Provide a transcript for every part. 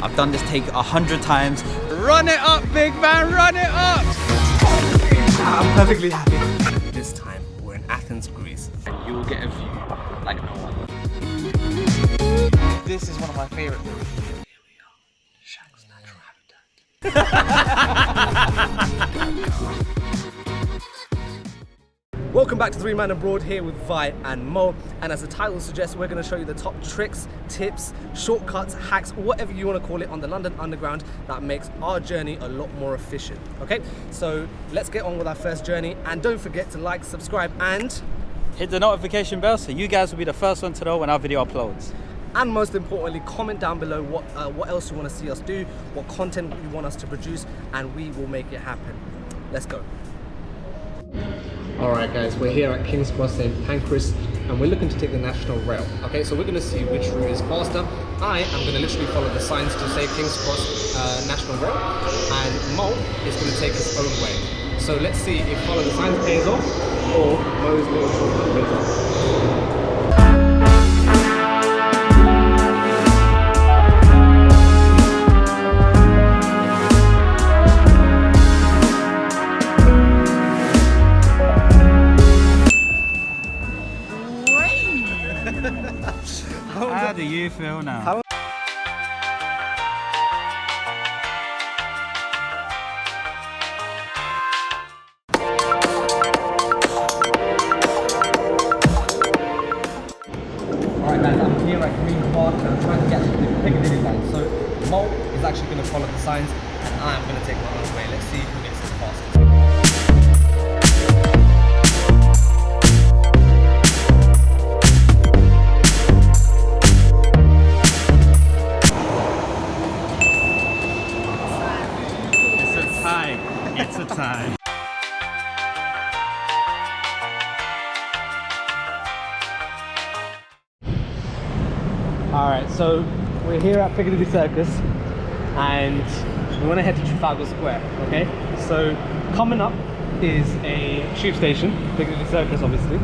I've done this take 100 times. Run it up, big man, run it up! I'm perfectly happy. This time, we're in Athens, Greece, and you will get a view like no other. This is one of my favorite things. Here we are, Shaq's natural habitat. Welcome back to Three Man Abroad, here with Vi and Mo, and as the title suggests, we're going to show you the top tricks, tips, shortcuts, hacks, whatever you want to call it on the London Underground that makes our journey a lot more efficient. Okay, so let's get on with our first journey, and don't forget to like, subscribe, and hit the notification bell so you guys will be the first one to know when our video uploads. And most importantly, comment down below what else you want to see us do, what content you want us to produce, and we will make it happen. Let's go. Alright guys, we're here at King's Cross St Pancras and we're looking to take the National Rail. Okay, so we're going to see which route is faster. I am going to literally follow the signs to say King's Cross National Rail, and Mo is going to take his own way. So let's see if follow the signs pays off or Mo's little shortcut pays off. How do you feel now? Alright guys, I'm here at Green Park and I'm trying to get to the Piccadilly line. So Mo is actually going to follow the signs and I'm going to take my own way. Let's see who gets it fastest. It's a time. Alright, so we're here at Piccadilly Circus and we want to head to Trafalgar Square, okay? So coming up is a tube station, Piccadilly Circus obviously,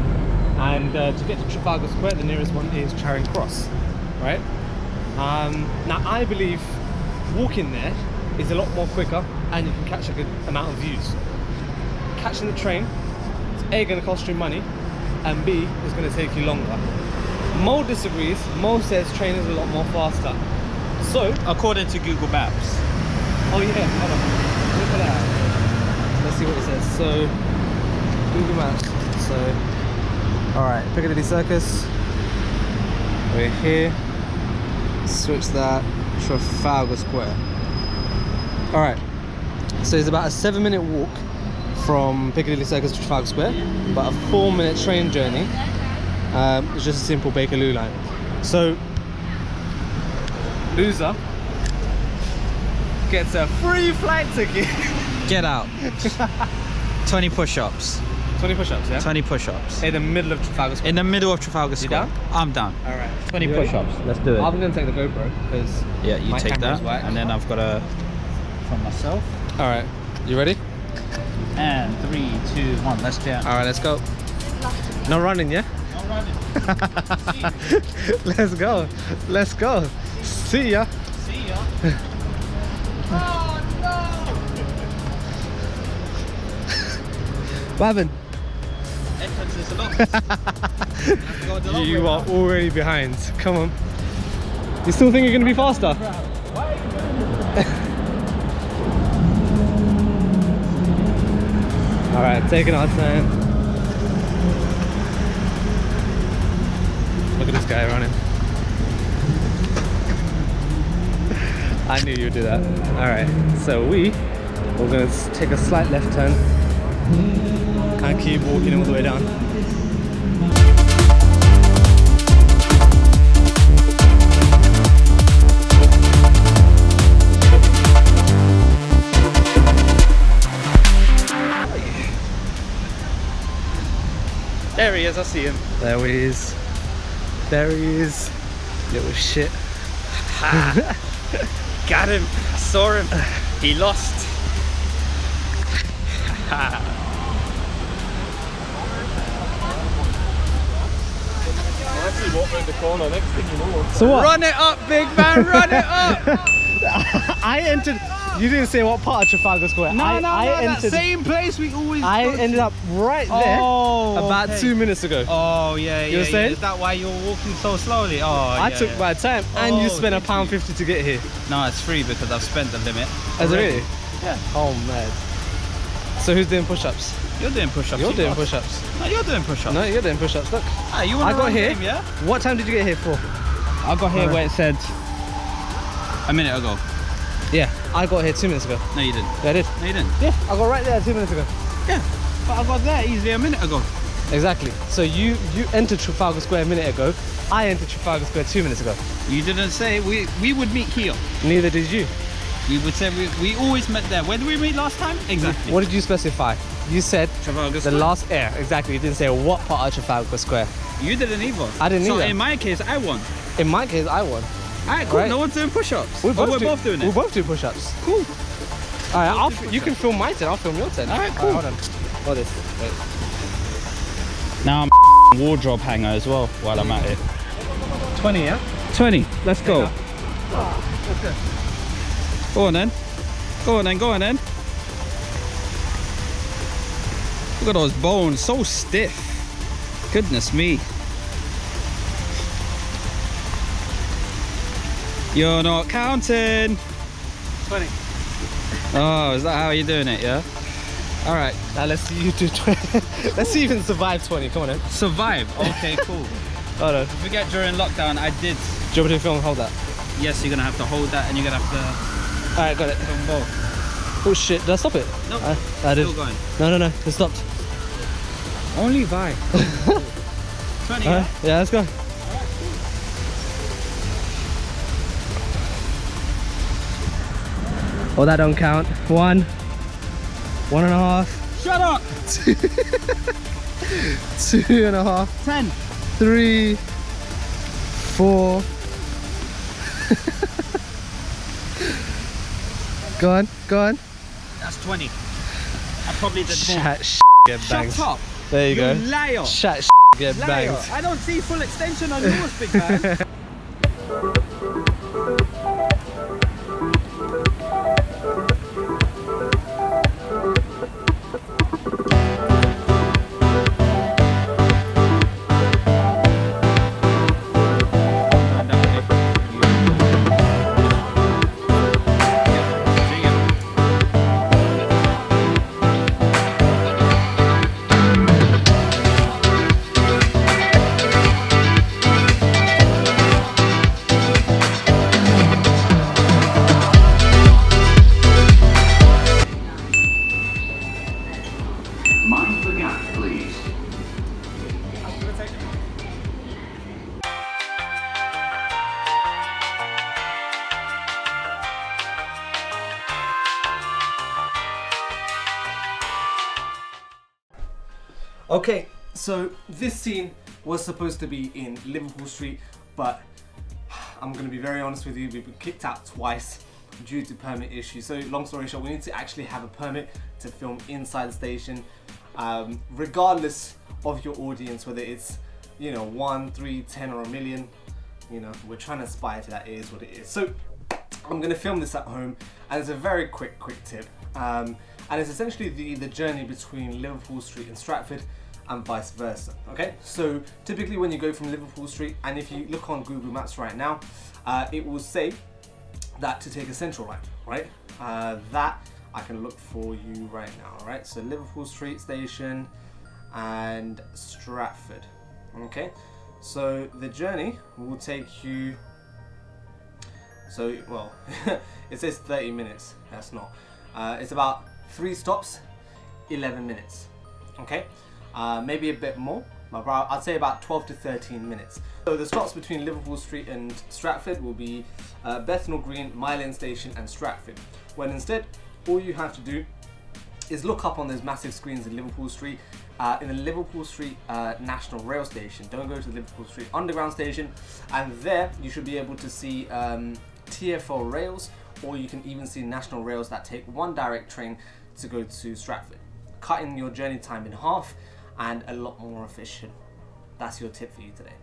and to get to Trafalgar Square the nearest one is Charing Cross, right? Now I believe walking there is a lot more quicker and you can catch a good amount of views. Catching the train, it's A, going to cost you money, and B, is going to take you longer. Mo disagrees. Mo says train is a lot more faster. So, according to Google Maps. Oh yeah, hold on. Look at that. Let's see what it says. So, Google Maps. So, alright, Piccadilly Circus. We're here. Switch that, Trafalgar Square. Alright, so it's about a 7-minute walk from Piccadilly Circus to Trafalgar Square, but a 4-minute train journey. It's just a simple Bakerloo line. So, loser gets a free flight ticket. Get out. 20 push-ups. 20 push-ups, yeah? 20 push-ups. In the middle of Trafalgar Square. In the middle of Trafalgar Square. You down? I'm down. Alright. 20 push-ups. Let's do it. I'm going to take the GoPro because yeah, you my take that, whack. and then I've got a from myself. Alright, you ready? And 3, 2, 1, let's jam. Alright, let's go. No running, yeah? No running. Let's go. Let's go. See ya. See ya. Oh no! What happened? Entrance is locked. You are already behind. Come on. You still think you're going to be faster? Alright, taking our time. Look at this guy running. I knew you'd do that. Alright, so we're going to take a slight left turn and keep walking all the way down. There he is, I see him. There he is. There he is. Little shit. Got him. I saw him. He lost. So what? Run it up, big man, run it up! I entered. You didn't say what part of Trafalgar Square. No, I that same place we always I go to. ended up right there about okay. 2 minutes ago. Oh yeah, You were yeah. saying? Is that why you're walking so slowly? Oh, I took my time, and you Oh, spent thank £1.50 to get here. No, it's free because I've spent the limit. Is it already. really? Yeah. Oh man. So who's doing push-ups? You're doing push-ups. You're you doing are. push-ups. No, you're doing push-ups. No, you're doing push-ups. Look, Ah, you want I to got run here. game, yeah? What time did you get here for? I got here where it said a minute ago. Yeah, I got here 2 minutes ago. No, you didn't. Yeah, I did. No, you didn't. Yeah, I got right there 2 minutes ago. Yeah, but I got there easily a minute ago. Exactly. So you entered Trafalgar Square a minute ago. I entered Trafalgar Square 2 minutes ago. You didn't say we would meet here. Neither did you. We would say we always met there. Where did we meet last time? Exactly. What did you specify? You said Trafalgar the Square. last air. Exactly. You didn't say what part of Trafalgar Square. You didn't either. I didn't so either. in my case, I won. In my case, I won. Alright, cool. Right. No one's doing push-ups. We're We're both doing We're it. both doing push-ups. Cool. All right, you can film my 10. I'll film your 10. All right, cool. hold on. Hold this. Wait. Now I'm wardrobe hanger as well while I'm at it. 20, yeah? 20. Let's go. Let's go. Go on then. Go on then. Go on then. Look at those bones, so stiff. Goodness me. You're not counting. 20. Oh, is that how you're doing it? Yeah. All right. Now let's see you do 20. Let's see you can survive 20. Come on then. Survive. Okay, cool. Hold on. Forget during lockdown, I did. Do you want me to film? Hold that. Yes, you're gonna have to hold that, and you're gonna have All right, got it. to film both. Oh shit! Did I stop it? No, I did. still going. No. It stopped. Only vibe. 20. All right. Yeah, let's go. Oh, that don't count. 1, 1.5, Shut up. 2.5, 10. 3, 4. Go on. That's 20. I probably did more. Chat get banged. Shut up. There you You go. liar. Chat get Liar. banged. I don't see full extension on yours, big man. Mind the gap, please. Okay, so this scene was supposed to be in Liverpool Street, but I'm gonna be very honest with you, we've been kicked out twice due to permit issues. So long story short, we need to actually have a permit to film inside the station, regardless of your audience, whether it's, you know, 1, 3, 10 or a million. You know, we're trying to aspire to that. It is what it is. So I'm gonna film this at home, and it's a very quick tip. And it's essentially the journey between Liverpool Street and Stratford and vice versa. Okay, so typically when you go from Liverpool Street, and if you look on Google Maps right now, it will say that to take a central line, right? That I can look for you right now. All right, so Liverpool Street station and Stratford. Okay, so the journey will take you, so well it says 30 minutes. That's not, it's about 3 stops, 11 minutes. Okay, maybe a bit more, I'd say about 12 to 13 minutes. So the stops between Liverpool Street and Stratford will be Bethnal Green, Mile End Station and Stratford. When instead, all you have to do is look up on those massive screens in Liverpool Street, in the Liverpool Street National Rail Station. Don't go to the Liverpool Street Underground Station, and there you should be able to see TfL rails, or you can even see national rails that take one direct train to go to Stratford, cutting your journey time in half and a lot more efficient. That's your tip for you today.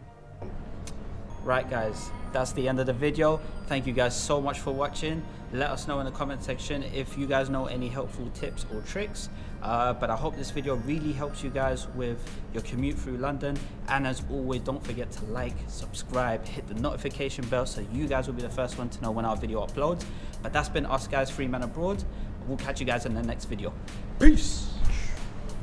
Right guys, that's the end of the video. Thank you guys so much for watching. Let us know in the comment section if you guys know any helpful tips or tricks. But I hope this video really helps you guys with your commute through London. And as always, don't forget to like, subscribe, hit the notification bell so you guys will be the first one to know when our video uploads. But that's been us guys, 3 Men Abroad. We'll catch you guys in the next video. Peace!